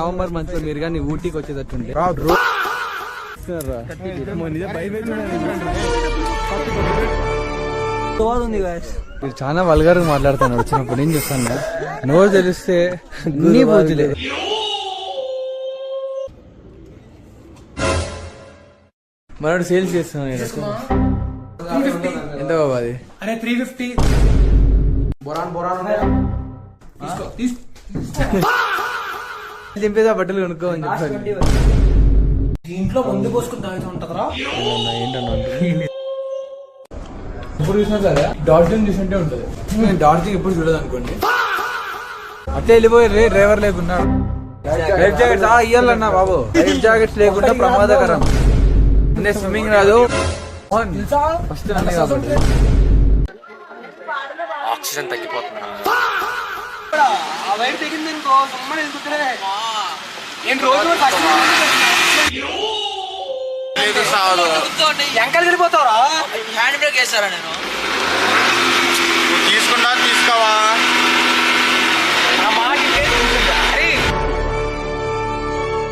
November month లో మీరు కానీ ఊటీకి వచ్చేటట్టుండే మీరు చాలా వల్గర్ మాట్లాడుతున్నాడు వచ్చినప్పుడు ఏం చూస్తాను నోరు తెలిస్తే నీ బూతులే. మనోడు సేల్స్ చేస్తున్నాను ఎంత బాబు అది? అరే 350 దింపేదా బట్టలు కొనుక్కో అని చెప్పాలి. దీంట్లో ముందు పోసుకుని తాగుతూ ఉంటదరా. ఎప్పుడు చూసినా సరే డార్జింగ్ చూసినట్టే ఉంటుంది. నేను డార్జింగ్ ఎప్పుడు చూడదు అనుకోండి. అట్లా వెళ్ళిపోయి డ్రైవర్ లేకున్నాడు. లైఫ్ జాకెట్స్ ఇయ్యాలన్నా బాబు. లైఫ్ జాకెట్స్ లేకుండా ప్రమాదకరం. అంటే స్విమ్మింగ్ రాదు ఫస్ట్ కాబట్టి ఆక్సిజన్ తగ్గిపోతుంది. ఎంకలు వెళ్ళిపోతావరా? హ్యాండ్ బ్రేక్ వేస్తారా? నేను తీసుకున్నా తీసుకోవా